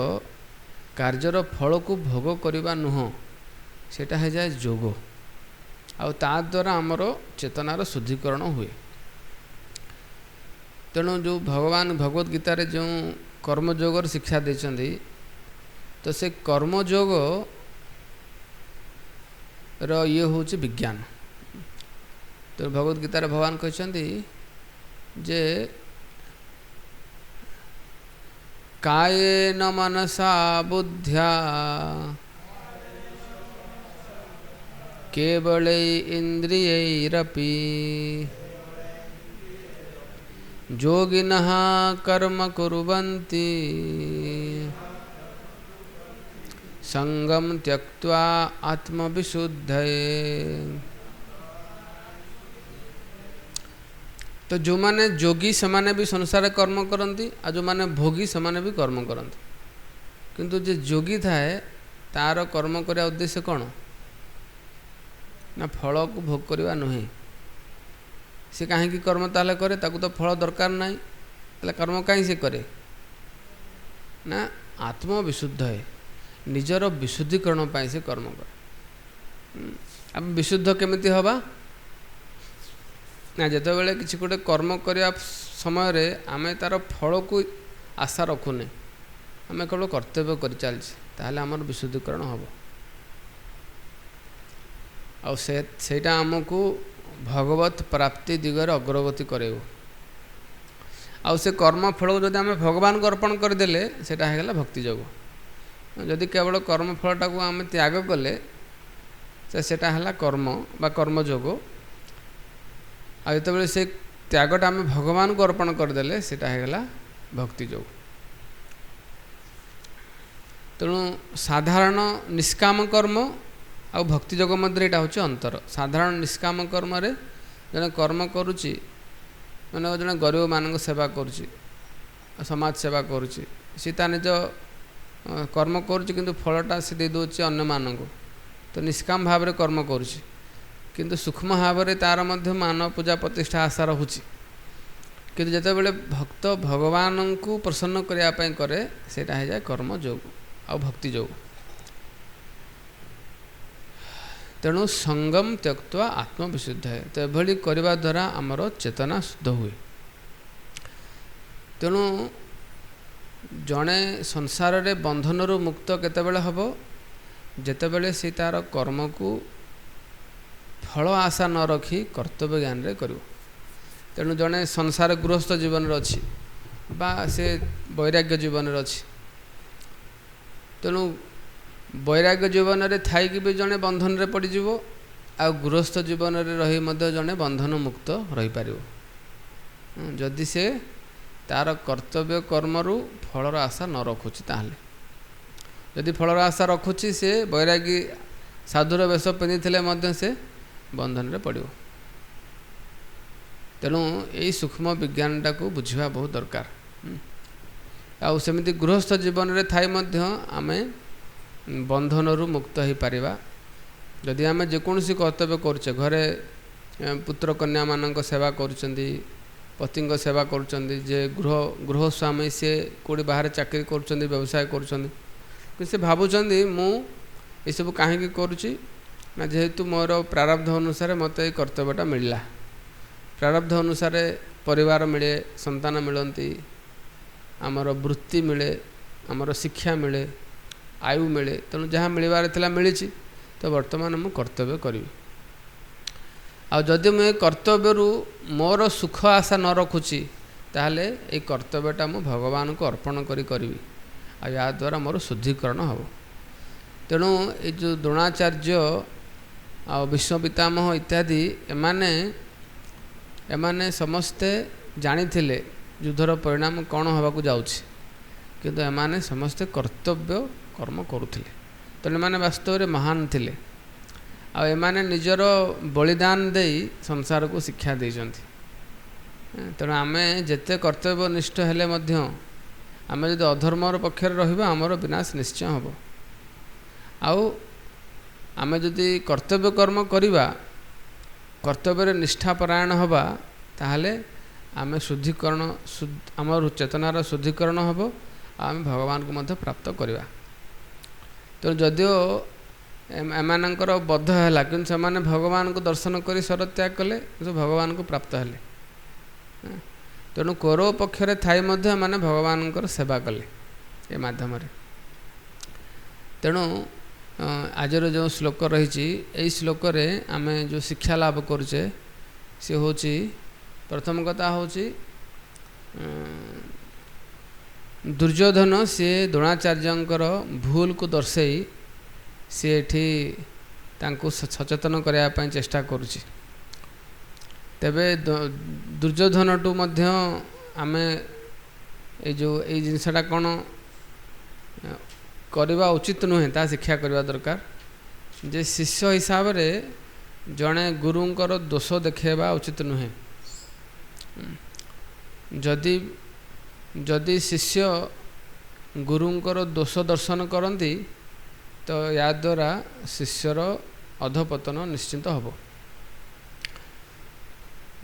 କାର୍ଯ୍ୟର ଫଳକୁ ଭୋଗ କରିବା ନୁହଁ, ସେଇଟା ହେଇଯାଏ ଯୋଗ। ଆଉ ତା ଦ୍ୱାରା ଆମର ଚେତନାର ଶୁଦ୍ଧିକରଣ ହୁଏ। ତେଣୁ ଯେଉଁ ଭଗବାନ ଭଗବତ ଗୀତାରେ ଯେଉଁ କର୍ମଯୋଗର ଶିକ୍ଷା ଦେଇଛନ୍ତି, ତ ସେ କର୍ମଯୋଗର ଇଏ ହେଉଛି ବିଜ୍ଞାନ। ତ ଭଗବତ ଗୀତାରେ ଭଗବାନ କହିଛନ୍ତି ଯେ କାୟେନ ମନସା ବୁଦ୍ଧ୍ୟା କେବଳୈ ଇନ୍ଦ୍ରିୟୈରପି ଯୋଗିନଃ କର୍ମ କୁର୍ବନ୍ତି ସଙ୍ଗମ ତ୍ୟକ୍ତ୍ୱା ଆତ୍ମବିଶୁଦ୍ଧये। ତ ଯେଉଁମାନେ ଯୋଗୀ ସେମାନେ ବି ସଂସାରରେ କର୍ମ କରନ୍ତି, ଆଉ ଯେଉଁମାନେ ଭୋଗୀ ସେମାନେ ବି କର୍ମ କରନ୍ତି। କିନ୍ତୁ ଯେ ଯୋଗୀ ଥାଏ ତା'ର କର୍ମ କରିବା ଉଦ୍ଦେଶ୍ୟ କ'ଣ? ନା ଫଳକୁ ଭୋଗ କରିବା ନୁହେଁ। ସେ କାହିଁକି କର୍ମ ତାହେଲେ କରେ? ତାକୁ ତ ଫଳ ଦରକାର ନାହିଁ, ତାହେଲେ କର୍ମ କାହିଁ ସେ କରେ? ନା ଆତ୍ମବିଶୁଦ୍ଧ ହେ, ନିଜର ବିଶୁଦ୍ଧିକରଣ ପାଇଁ ସେ କର୍ମ କରେ। ଆମେ ବିଶୁଦ୍ଧ କେମିତି ହେବା? ନା ଯେତେବେଳେ କିଛି ଗୋଟେ କର୍ମ କରିବା ସମୟରେ ଆମେ ତା'ର ଫଳକୁ ଆଶା ରଖୁନି, ଆମେ କେବଳ କର୍ତ୍ତବ୍ୟ କରିଚାଲିଛେ, ତାହେଲେ ଆମର ବିଶୁଦ୍ଧିକରଣ ହେବ। ଆଉ ସେଇଟା ଆମକୁ ଭଗବତ ପ୍ରାପ୍ତି ଦିଗରେ ଅଗ୍ରଗତି କରାଇବ। ଆଉ ସେ କର୍ମ ଫଳକୁ ଯଦି ଆମେ ଭଗବାନଙ୍କୁ ଅର୍ପଣ କରିଦେଲେ ସେଇଟା ହେଇଗଲା ଭକ୍ତି ଯୋଗ। ଯଦି କେବଳ କର୍ମଫଳଟାକୁ ଆମେ ତ୍ୟାଗ କଲେ ସେଇଟା ହେଲା କର୍ମ ବା କର୍ମଯୋଗ। ଆଉ ଯେତେବେଳେ ସେ ତ୍ୟାଗଟା ଆମେ ଭଗବାନଙ୍କୁ ଅର୍ପଣ କରିଦେଲେ ସେଇଟା ହେଇଗଲା ଭକ୍ତି ଯୋଗ। ତେଣୁ ସାଧାରଣ ନିଷ୍କାମ କର୍ମ ଆଉ ଭକ୍ତି ଯୋଗ ମଧ୍ୟରେ ଏଇଟା ହେଉଛି ଅନ୍ତର। ସାଧାରଣ ନିଷ୍କାମ କର୍ମରେ ଜଣେ କର୍ମ କରୁଛି, ମାନେ ଜଣେ ଗରିବମାନଙ୍କ ସେବା କରୁଛି, ସମାଜ ସେବା କରୁଛି, ସେ ତା ନିଜ କର୍ମ କରୁଛି କିନ୍ତୁ ଫଳଟା ସେ ଦେଇଦେଉଛି ଅନ୍ୟମାନଙ୍କୁ, ତ ନିଷ୍କାମ ଭାବରେ କର୍ମ କରୁଛି। କିନ୍ତୁ ସୂକ୍ଷ୍ମ ଭାବରେ ତା'ର ମଧ୍ୟ ମାନ ପୂଜା ପ୍ରତିଷ୍ଠା ଆଶା ରହୁଛି। କିନ୍ତୁ ଯେତେବେଳେ ଭକ୍ତ ଭଗବାନଙ୍କୁ ପ୍ରସନ୍ନ କରିବା ପାଇଁ କରେ ସେଇଟା ହେଇଯାଏ କର୍ମ ଯୋଗ ଆଉ ଭକ୍ତି ଯୋଗ। ତେଣୁ ସଙ୍ଗମ ତ୍ୟକ୍ତ୍ୱା ଆତ୍ମବିଶୁଦ୍ଧ ହେ। ତ ଏଭଳି କରିବା ଦ୍ୱାରା ଆମର ଚେତନା ଶୁଦ୍ଧ ହୁଏ। ତେଣୁ ଜଣେ ସଂସାରରେ ବନ୍ଧନରୁ ମୁକ୍ତ କେତେବେଳେ ହେବ? ଯେତେବେଳେ ସେ ତା'ର କର୍ମକୁ ଫଳ ଆଶା ନ ରଖି କର୍ତ୍ତବ୍ୟ ଜ୍ଞାନରେ କରିବ। ତେଣୁ ଜଣେ ସଂସାର ଗୃହସ୍ଥ ଜୀବନରେ ଅଛି ବା ସେ ବୈରାଗ୍ୟ ଜୀବନରେ ଅଛି, ତେଣୁ ବୈରାଗ୍ୟ ଜୀବନରେ ଥାଇକି ବି ଜଣେ ବନ୍ଧନରେ ପଡ଼ିଯିବ, ଆଉ ଗୃହସ୍ଥ ଜୀବନରେ ରହି ମଧ୍ୟ ଜଣେ ବନ୍ଧନ ମୁକ୍ତ ରହିପାରିବ ଯଦି ସେ ତା'ର କର୍ତ୍ତବ୍ୟ କର୍ମରୁ ଫଳର ଆଶା ନ ରଖୁଛି। ତାହେଲେ ଯଦି ଫଳର ଆଶା ରଖୁଛି, ସେ ବୈରାଗୀ ସାଧୁର ବେଶ ପିନ୍ଧିଥିଲେ ମଧ୍ୟ ସେ ବନ୍ଧନରେ ପଡ଼ିବ। ତେଣୁ ଏଇ ସୂକ୍ଷ୍ମ ବିଜ୍ଞାନଟାକୁ ବୁଝିବା ବହୁତ ଦରକାର। ଆଉ ସେମିତି ଗୃହସ୍ଥ ଜୀବନରେ ଥାଇ ମଧ୍ୟ ଆମେ ବନ୍ଧନରୁ ମୁକ୍ତ ହୋଇପାରିବା ଯଦି ଆମେ ଯେକୌଣସି କର୍ତ୍ତବ୍ୟ କରୁଛେ। ଘରେ ପୁତ୍ର କନ୍ୟାମାନଙ୍କ ସେବା କରୁଛନ୍ତି, ପତିଙ୍କ ସେବା କରୁଛନ୍ତି, ଯେ ଗୃହସ୍ୱାମୀ ସେ କେଉଁଠି ବାହାରେ ଚାକିରି କରୁଛନ୍ତି, ବ୍ୟବସାୟ କରୁଛନ୍ତି, କିନ୍ତୁ ସେ ଭାବୁଛନ୍ତି ମୁଁ ଏସବୁ କାହିଁକି କରୁଛି? ନା ଯେହେତୁ ମୋର ପ୍ରାରବ୍ଧ ଅନୁସାରେ ମୋତେ ଏଇ କର୍ତ୍ତବ୍ୟଟା ମିଳିଲା। ପ୍ରାରବ୍ଧ ଅନୁସାରେ ପରିବାର ମିଳେ, ସନ୍ତାନ ମିଳନ୍ତି, ଆମର ବୃତ୍ତି ମିଳେ, ଆମର ଶିକ୍ଷା ମିଳେ, ଆୟୁ ମିଳେ। ତେଣୁ ଯାହା ମିଳିବାର ଥିଲା ମିଳିଛି, ତ ବର୍ତ୍ତମାନ ମୁଁ କର୍ତ୍ତବ୍ୟ କରିବି। ଆଉ ଯଦି ମୁଁ ଏ କର୍ତ୍ତବ୍ୟରୁ ମୋର ସୁଖ ଆଶା ନ ରଖୁଛି, ତାହେଲେ ଏଇ କର୍ତ୍ତବ୍ୟଟା ମୁଁ ଭଗବାନଙ୍କୁ ଅର୍ପଣ କରିବି, ଆଉ ଏହା ଦ୍ୱାରା ମୋର ଶୁଦ୍ଧିକରଣ ହେବ। ତେଣୁ ଏଇ ଯେଉଁ ଦ୍ରୋଣାଚାର୍ଯ୍ୟ ଆଉ ବିଶ୍ୱ ପିତାମହ ଇତ୍ୟାଦି ଏମାନେ ସମସ୍ତେ ଜାଣିଥିଲେ ଯୁଦ୍ଧର ପରିଣାମ କ'ଣ ହେବାକୁ ଯାଉଛି, କିନ୍ତୁ ଏମାନେ ସମସ୍ତେ କର୍ତ୍ତବ୍ୟ କର୍ମ କରୁଥିଲେ। ତେଣୁ ଏମାନେ ବାସ୍ତବରେ ମହାନ ଥିଲେ, ଆଉ ଏମାନେ ନିଜର ବଳିଦାନ ଦେଇ ସଂସାରକୁ ଶିକ୍ଷା ଦେଇଛନ୍ତି। ତେଣୁ ଆମେ ଯେତେ କର୍ତ୍ତବ୍ୟନିଷ୍ଠ ହେଲେ ମଧ୍ୟ ଆମେ ଯଦି ଅଧର୍ମର ପକ୍ଷରେ ରହିବା, ଆମର ବିନାଶ ନିଶ୍ଚୟ ହେବ। ଆଉ ଆମେ ଯଦି କର୍ତ୍ତବ୍ୟ କର୍ମ କରିବା, କର୍ତ୍ତବ୍ୟରେ ନିଷ୍ଠାପରାୟଣ ହେବା, ତାହେଲେ ଆମେ ଆମର ଚେତନାର ଶୁଦ୍ଧିକରଣ ହେବ, ଆଉ ଆମେ ଭଗବାନଙ୍କୁ ମଧ୍ୟ ପ୍ରାପ୍ତ କରିବା। ତେଣୁ ଯଦିଓ ଏମାନଙ୍କର ବଦ୍ଧ ହେଲା କିନ୍ତୁ ସେମାନେ ଭଗବାନଙ୍କୁ ଦର୍ଶନ କରି ଶରତ୍ୟାଗ କଲେ କିନ୍ତୁ ଭଗବାନଙ୍କୁ ପ୍ରାପ୍ତ ହେଲେ। ତେଣୁ କୌରବ ପକ୍ଷରେ ଥାଇ ମଧ୍ୟ ଏମାନେ ଭଗବାନଙ୍କର ସେବା କଲେ ଏ ମାଧ୍ୟମରେ। ତେଣୁ ଆଜିର ଯେଉଁ ଶ୍ଲୋକ ରହିଛି ଏହି ଶ୍ଲୋକରେ ଆମେ ଯେଉଁ ଶିକ୍ଷା ଲାଭ କରୁଛେ ସେ ହେଉଛି ପ୍ରଥମ କଥା ହେଉଛି ଦୁର୍ଯ୍ୟୋଧନ ସିଏ ଦ୍ରୋଣାଚାର୍ଯ୍ୟଙ୍କର ଭୁଲକୁ ଦର୍ଶାଇ ସିଏ ଏଠି ତାଙ୍କୁ ସଚେତନ କରିବା ପାଇଁ ଚେଷ୍ଟା କରୁଛି। ତେବେ ଦୁର୍ଯ୍ୟୋଧନଠୁ ମଧ୍ୟ ଆମେ ଏଇ ଜିନିଷଟା କ'ଣ କରିବା ଉଚିତ ନୁହେଁ ତା ଶିକ୍ଷା କରିବା ଦରକାର। ଯେ ଶିଷ୍ୟ ହିସାବରେ ଜଣେ ଗୁରୁଙ୍କର ଦୋଷ ଦେଖାଇବା ଉଚିତ ନୁହେଁ। ଯଦି ଶିଷ୍ୟ ଗୁରୁଙ୍କର ଦୋଷ ଦର୍ଶନ କରନ୍ତି ତ ଏହାଦ୍ୱାରା ଶିଷ୍ୟର ଅଧପତନ ନିଶ୍ଚିନ୍ତ ହେବ।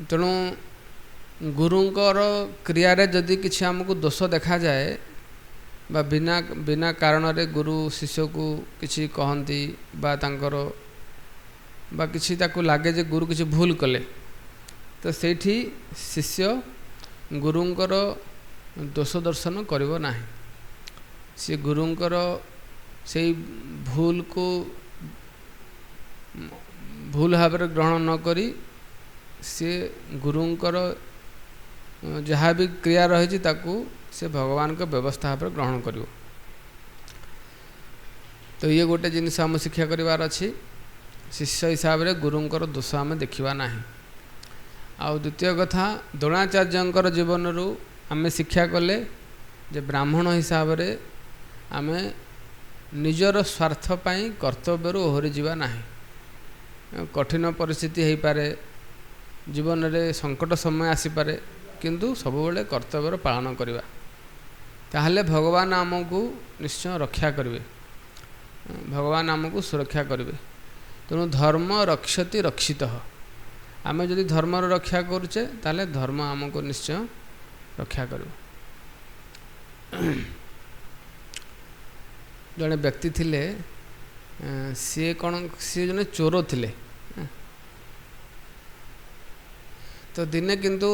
ତେଣୁ ଗୁରୁଙ୍କର କ୍ରିୟାରେ ଯଦି କିଛି ଆମକୁ ଦୋଷ ଦେଖାଯାଏ ବା ବିନା କାରଣରେ ଗୁରୁ ଶିଷ୍ୟକୁ କିଛି କହନ୍ତି ବା ତାଙ୍କର ବା କିଛି ତାକୁ ଲାଗେ ଯେ ଗୁରୁ କିଛି ଭୁଲ କଲେ ତ ସେଇଠି ଶିଷ୍ୟ ଗୁରୁଙ୍କର ଦୋଷ ଦର୍ଶନ କରିବ ନାହିଁ। ସେ ଗୁରୁଙ୍କର ସେଇ ଭୁଲକୁ ଭୁଲ ଭାବରେ ଗ୍ରହଣ ନ କରି ସେ ଗୁରୁଙ୍କର ଯାହା ବି କ୍ରିୟା ରହିଛି ତାକୁ ସେ ଭଗବାନଙ୍କ ବ୍ୟବସ୍ଥା ଭାବରେ ଗ୍ରହଣ କରିବ। ତ ଇଏ ଗୋଟେ ଜିନିଷ ଆମ ଶିକ୍ଷା କରିବାର ଅଛି। ଶିଷ୍ୟ ହିସାବରେ ଗୁରୁଙ୍କର ଦୋଷ ଆମେ ଦେଖିବା ନାହିଁ। ଆଉ ଦ୍ୱିତୀୟ କଥା ଦ୍ରୋଣାଚାର୍ଯ୍ୟଙ୍କର ଜୀବନରୁ ଆମେ ଶିକ୍ଷା କଲେ ଯେ ବ୍ରାହ୍ମଣ ହିସାବରେ ଆମେ ନିଜର ସ୍ୱାର୍ଥ ପାଇଁ କର୍ତ୍ତବ୍ୟରୁ ଓହରି ଯିବା ନାହିଁ। କଠିନ ପରିସ୍ଥିତି ହୋଇପାରେ, ଜୀବନରେ ସଙ୍କଟ ସମୟ ଆସିପାରେ, କିନ୍ତୁ ସବୁବେଳେ କର୍ତ୍ତବ୍ୟର ପାଳନ କରିବା। ତାହେଲେ ଭଗବାନ ଆମକୁ ନିଶ୍ଚୟ ରକ୍ଷା କରିବେ, ଭଗବାନ ଆମକୁ ସୁରକ୍ଷା କରିବେ। ତେଣୁ ଧର୍ମ ରକ୍ଷତି ରକ୍ଷିତଃ। ଆମେ ଯଦି ଧର୍ମର ରକ୍ଷା କରୁଛେ ତାହେଲେ ଧର୍ମ ଆମକୁ ନିଶ୍ଚୟ ରକ୍ଷା କରିବ। ଜଣେ ବ୍ୟକ୍ତି ଥିଲେ, ସିଏ ଜଣେ ଚୋର ଥିଲେ। ତ ଦିନେ କିନ୍ତୁ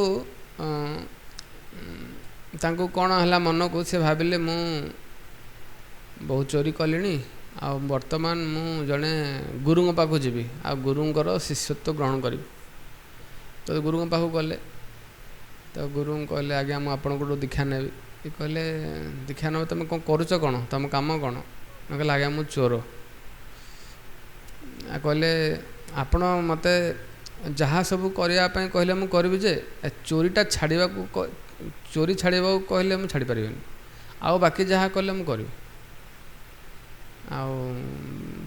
ତାଙ୍କୁ କ'ଣ ହେଲା ମନକୁ, ସେ ଭାବିଲେ ମୁଁ ବହୁତ ଚୋରି କଲିଣି, ଆଉ ବର୍ତ୍ତମାନ ମୁଁ ଜଣେ ଗୁରୁଙ୍କ ପାଖକୁ ଯିବି ଆଉ ଗୁରୁଙ୍କର ଶିଷ୍ୟତ୍ୱ ଗ୍ରହଣ କରିବି। ତ ଗୁରୁଙ୍କ ପାଖକୁ ଗଲେ, ତ ଗୁରୁଙ୍କୁ କହିଲେ ଆଜ୍ଞା ମୁଁ ଆପଣଙ୍କଠୁ ଦୀକ୍ଷା ନେବି। ସେ କହିଲେ ଦୀକ୍ଷା ନେବ, ତୁମେ କ'ଣ କରୁଛ, କ'ଣ ତୁମ କାମ କ'ଣ? କହିଲେ ଆଜ୍ଞା ମୁଁ ଚୋର। କହିଲେ ଆପଣ ମୋତେ ଯାହା ସବୁ କରିବା ପାଇଁ କହିଲେ ମୁଁ କରିବି, ଯେ ଚୋରି ଛାଡ଼ିବାକୁ କହିଲେ ମୁଁ ଛାଡ଼ିପାରିବିନି, ଆଉ ବାକି ଯାହା କଲେ ମୁଁ କରିବି। ଆଉ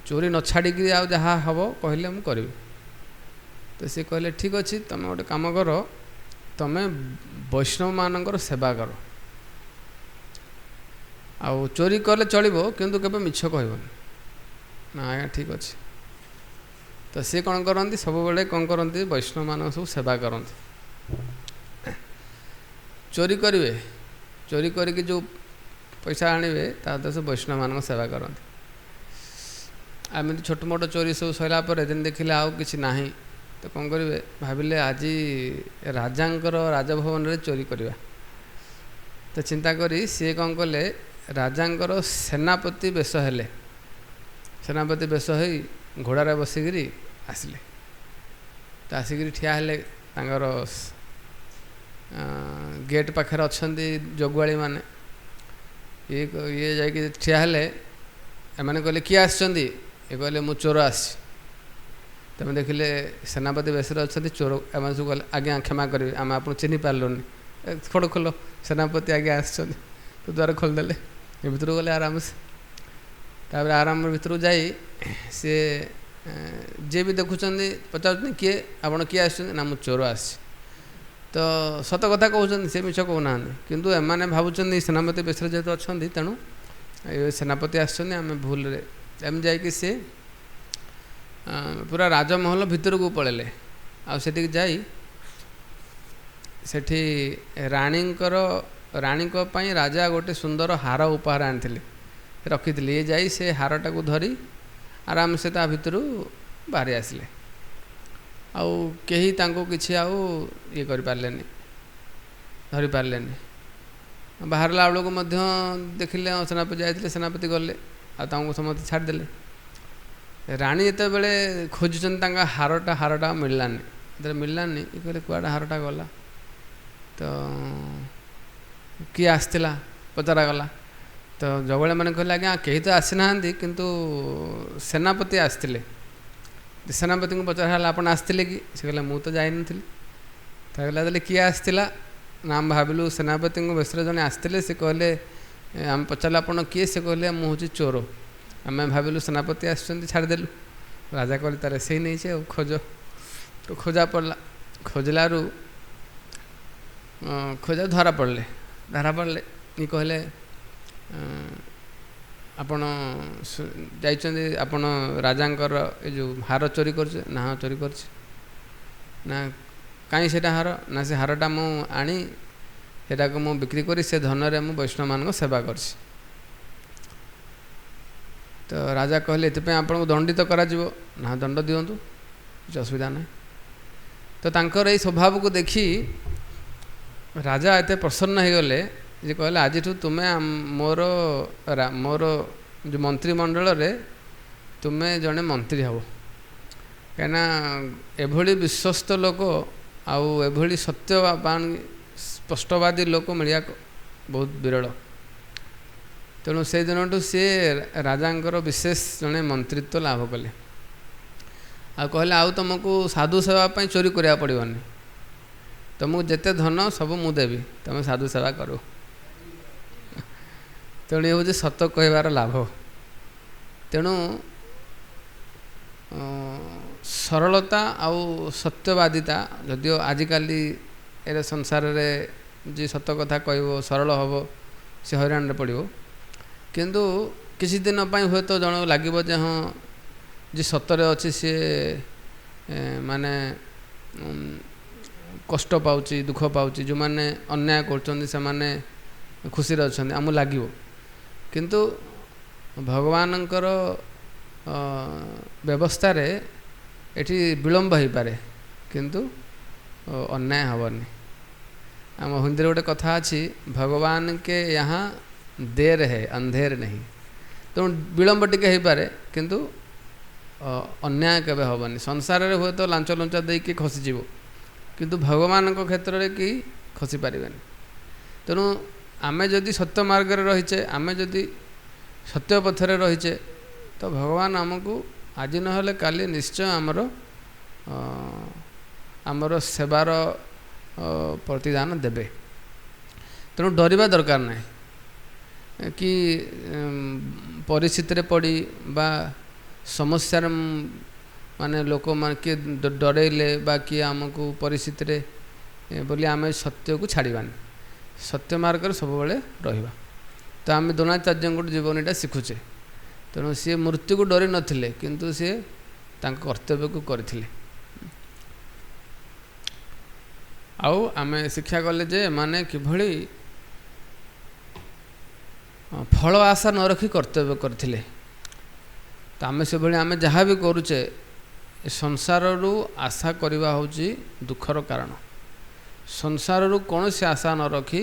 ଚୋରି ନ ଛାଡ଼ିକି ଆଉ ଯାହା ହେବ କହିଲେ ମୁଁ କରିବି। ତ ସେ କହିଲେ ଠିକ୍ ଅଛି, ତୁମେ ଗୋଟେ କାମ କର, ତୁମେ ବୈଷ୍ଣବମାନଙ୍କର ସେବା କର, ଆଉ ଚୋରି କଲେ ଚଳିବ କିନ୍ତୁ କେବେ ମିଛ କହିବନି। ନା ଆଜ୍ଞା ଠିକ୍ ଅଛି। ତ ସିଏ କ'ଣ କରନ୍ତି, ସବୁବେଳେ କ'ଣ କରନ୍ତି, ବୈଷ୍ଣବମାନଙ୍କ ସବୁ ସେବା କରନ୍ତି। ଚୋରି କରିବେ, ଚୋରି କରିକି ଯେଉଁ ପଇସା ଆଣିବେ ତା ଦ୍ୱାରା ସେ ବୈଷ୍ଣବମାନଙ୍କ ସେବା କରନ୍ତି। ଏମିତି ଛୋଟ ମୋଟ ଚୋରି ସବୁ ସରିଲା ପରେ ଦିନ ଦେଖିଲେ ଆଉ କିଛି ନାହିଁ, ତ କ'ଣ କରିବେ, ଭାବିଲେ ଆଜି ରାଜାଙ୍କର ରାଜଭବନରେ ଚୋରି କରିବା। ତ ଚିନ୍ତା କରି ସିଏ କ'ଣ କଲେ, ରାଜାଙ୍କର ସେନାପତି ବେଶ ହେଲେ। ସେନାପତି ବେଶ ହୋଇ ଘୋଡ଼ାରେ ବସିକିରି ଆସିଲେ। ତ ଆସିକିରି ଠିଆ ହେଲେ, ତାଙ୍କର ଗେଟ୍ ପାଖରେ ଅଛନ୍ତି ଜଗୁଆଳୀମାନେ। ଇଏ ଯାଇକି ଠିଆ ହେଲେ, ଏମାନେ କହିଲେ କିଏ ଆସିଛନ୍ତି? ଏ କହିଲେ ମୁଁ ଚୋର ଆସିଛି। ତେବେ ଦେଖିଲେ ସେନାପତି ବେଶରେ ଅଛନ୍ତି, ଚୋର। ଏମାନେ ସବୁ କହିଲେ ଆଜ୍ଞା କ୍ଷମା କରିବେ, ଆମେ ଆପଣଙ୍କୁ ଚିହ୍ନି ପାରିଲୁନି। ଫଟୋ ଖୋଲ, ସେନାପତି ଆଜ୍ଞା ଆସିଛନ୍ତି। ତ ଦ୍ୱାର ଖୋଲିଦେଲେ, ଏ ଭିତରକୁ ଗଲେ ଆରାମସେ। ତାପରେ ଆରାମରେ ଭିତରକୁ ଯାଇ ସିଏ ଯିଏ ବି ଦେଖୁଛନ୍ତି ପଚାରୁଛନ୍ତି କିଏ ଆପଣ, କିଏ ଆସିଛନ୍ତି? ନା ମୁଁ ଚୋର ଆସିଛି। ତ ସତ କଥା କହୁଛନ୍ତି, ସେ ମିଛ କହୁନାହାନ୍ତି। କିନ୍ତୁ ଏମାନେ ଭାବୁଛନ୍ତି ସେନାପତି ବେଶରେ ଯେହେତୁ ଅଛନ୍ତି, ତେଣୁ ଏ ସେନାପତି ଆସିଛନ୍ତି, ଆମେ ଭୁଲରେ। ଏମିତି ଯାଇକି ସେ ପୁରା ରାଜମହଲ ଭିତରକୁ ପଳେଇଲେ। ଆଉ ସେଠିକି ଯାଇ ସେଠି ରାଣୀଙ୍କ ପାଇଁ ରାଜା ଗୋଟେ ସୁନ୍ଦର ହାର ଉପହାର ଆଣିଥିଲେ। रखिथिले ये जाई से हारटा को धरी आराम से ता भितरु बाहरी आसिले आउ केही तांको किछि आउ ये करि पारलेनी धरि पारलेनी बाहरला बेलू देखिले सेनापति जाइए सेनापति गले आमको समस्त छाड़देले राणी जिते बड़े खोजुन हारटा मिललानी मिललानी ये कहले कुआडा हारटा गला तो किए आसला पचरा गला तो जगले मैंने कहले आज्ञा कहीं तो आसी ना किंतु सेनापति आसते सेनापति को पचारा आप आसते कि से कहले मु तो जाई नथि कहला किए आसला ना आम भाविलु सेनापति बेसर जड़े आसते से कहले आम पचारे आप किए से कहले मु हूँ चोर आम भाविलु सेनापति आसुँच छाड़देलु राजा कहले तार से नहीं खोज तो खोजा पड़ला खोजलु खोजा धरा पड़े ये कहले आपण जापण राजांकर ये जो हार चोरी कर ना हाँ चोरी कर ना कहीं से हार ना से हारटा मु आनी सेटा को मु बिक्री करी से धन रे मु वैष्णव मान सेवा कर तो राजा कहले ये आपन को दंडित करा ना दंड दिंतु कुछ असुविधा ना तो तांकर ये स्वभाव को देखी राजा एते प्रसन्न हो गले जे कहले आज तुम्हें मोर मोर जो मंत्रिमंडल रे तुम्हें जड़े मंत्री हब कहीं एभली विश्वस्त लोक आउ एभली सत्यवान स्पष्टवादी लोक मिलिया बहुत विरल तेणु से दिन सी राजांकर विशेष जड़े मंत्रित्व लाभ कले आ कहले आउ तुमको साधु सेवा चोरी करिया पड़िबनी तुमको जिते धन सब मु देवी तुम साधु सेवा करो तेणु ये हूँ सत कहबार लाभ तेणु सरलता आउ सत्यवादिता जदिओ आजिकल ए संसार रे जी सत कथा कह सरल हम से हईराण पड़ो किंतु किसी दिन हुए तो जन लगे जे हाँ जी सतरे अच्छी सी माने कष्ट पाउची दुख पाउची जो माने अन्याय कर खुशी अच्छा आम लगे किंतु भगवानंकर व्यवस्था रे एठी विलंब हो पारे किंतु अन्याय हेनी आम हिंदी गोटे कथा अच्छी भगवान के यहाँ देर है अंधेर नहीं तो विलंब टिके हो पारे किंतु अन्याय केबे हेनी संसार रे हुए तो लांच लुंचा देकी खसीज किंतु भगवान क्षेत्र में कि खसी पारे तेणु आमे जदि सत्य मार्ग रहीचे आमे जदि सत्य पथरे रहीचे तो भगवान आमको आज नहले काली निश्चय आमर सेवार प्रतिदान देबे तेणु डरवा दरकार नहीं कि परिस्थिति पड़ी बा समस्या माने लोक मान किए डरेले बा किए आमको परिस्थिति बोली आम सत्य को छाड़बानी सत्य मार्ग सब बड़े रहा तो आम द्रोणाचार्य जीवनीटा शिखुचे तेणु सी मृत्यु को डरी नथिले किंतु सी कर्तव्य को करथिले आउ आमे शिक्षा कले जे माने किभली फल आशा न रखी कर्तव्य करथिले तो आमे से भली आमे जहाँ भी करुचे संसार रू आशा करवा होची दुखर कारण संसार रू कौन से आशा न रखी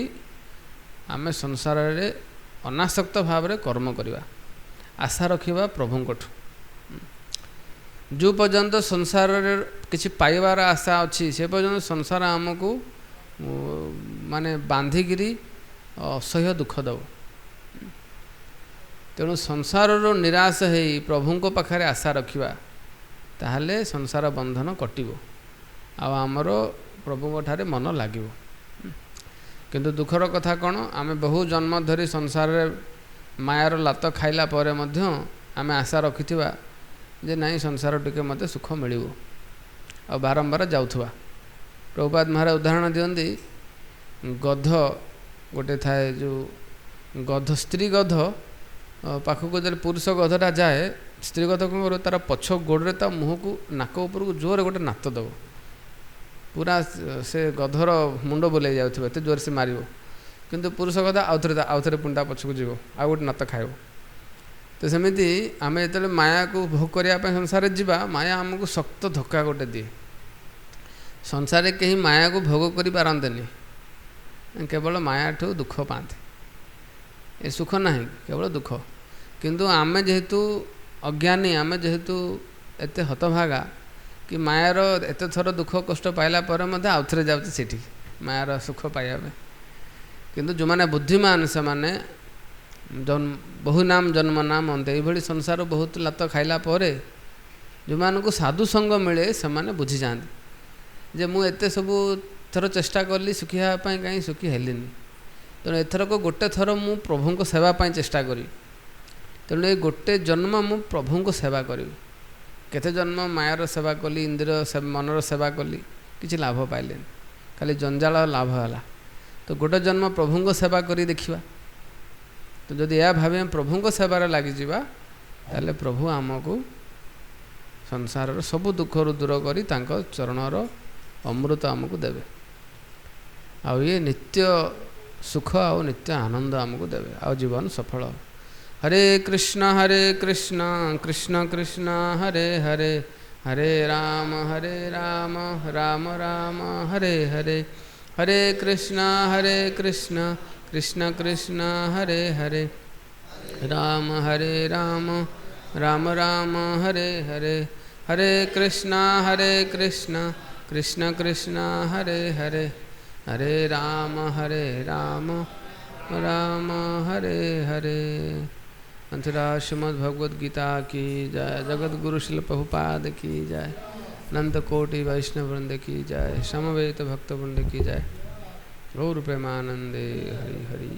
आमे संसार रे अनासक्त भाव रे कर्म करवा आशा रखिबा प्रभुंकठ जो पर्यंत संसार रे किछि पाइबार आशा अच्छी से पर्यंत संसार आमको माने बांधिगिरी असह्य दुख दब तेणु संसार रो निराश है प्रभु को पाखरे आशा रखिबा ताहले संसार बंधन कटिबो आमर प्रभु ठारे मन लागिबो किंतु दुखर कथा कौन आमे बहु जन्म धरी संसार रे मायार लात खाइला परे मध्य आमे आशा रखिथिबा जे नहीं संसार टिके मते सुख मिलिबो आ बारंबार जाउथबा प्रभुपाद महाराज उदाहरण दियंती गध गोटे थाए जो गध स्त्री गध पाखक जब पुरुष गधटा जाए स्त्री गध कौन कर तार पछ गोड़े ता मुह को नाक ऊपर को जोर गोटे नात दब पूरा से गधर मुंड बुलाई जाउथबो जोर से मारिबो किंतु पुरुष गधा आउ थे पुंडा पछक जीव आ गोटे नात खाइब तो सेमिति आमे जेतले माया को भोग करिया पे संसार जीवा माया हमको शक्त धक्का गोटे दिए संसार कहीं माया को भोग करि पारंतनी केवल माया ठू दुख पाते ए सुख नहीं केवल दुख किंतु आमे जेहेतु अज्ञानी आमे जेहेतु एते हतभागा कि मायार एत थर दुख कष्ट पाइला पर मध्य आउ थे जाऊँ से मायार सुख पाइबा किंतु जो माने बुद्धिमान से माने बहु नाम जन्म नाम अंत ये संसार बहुत लात खाइला परे जो मानक साधु संग मिले से माने बुझी जाते जे मु एते सबू थर चेष्टा कली सुखिया कहीं सुखी हेलिनी तेणु एथरक गोटे थर मु प्रभु को सेवा पाई चेष्टा करी तेणु ये गोटे जन्म मु प्रभु को सेवा करी केते जन्म मायार सेवा कली इंद्रिय मनर सेवा कली किसी लाभ पाइले खाली जंजाल लाभ है तो गोटे जन्म प्रभु को सेवा करी देखिबा तो जदि यह भावे प्रभु को सेवार लगी जावा ताले प्रभु आमको संसार सबु दुख दूर करी तांको चरणर अमृत आमको देवे आ ये नित्य सुख आ नित्य आनंद आमको देवे आ जीवन सफल हरे कृष्ण कृष्ण कृष्ण हरे हरे हरे राम राम राम हरे हरे हरे कृष्ण कृष्ण कृष्ण हरे हरे राम राम राम हरे हरे हरे कृष्ण कृष्ण कृष्ण हरे हरे हरे राम राम हरे हरे। अंतरा श्रीमद् भगवद गीता की जय। जगत गुरु शिल प्रभुपाद की जय। अनंत कोटि वैष्णव वृंद की जय। समवेत भक्त वृंद की जय। गौर प्रेमानंदे हरि हरि।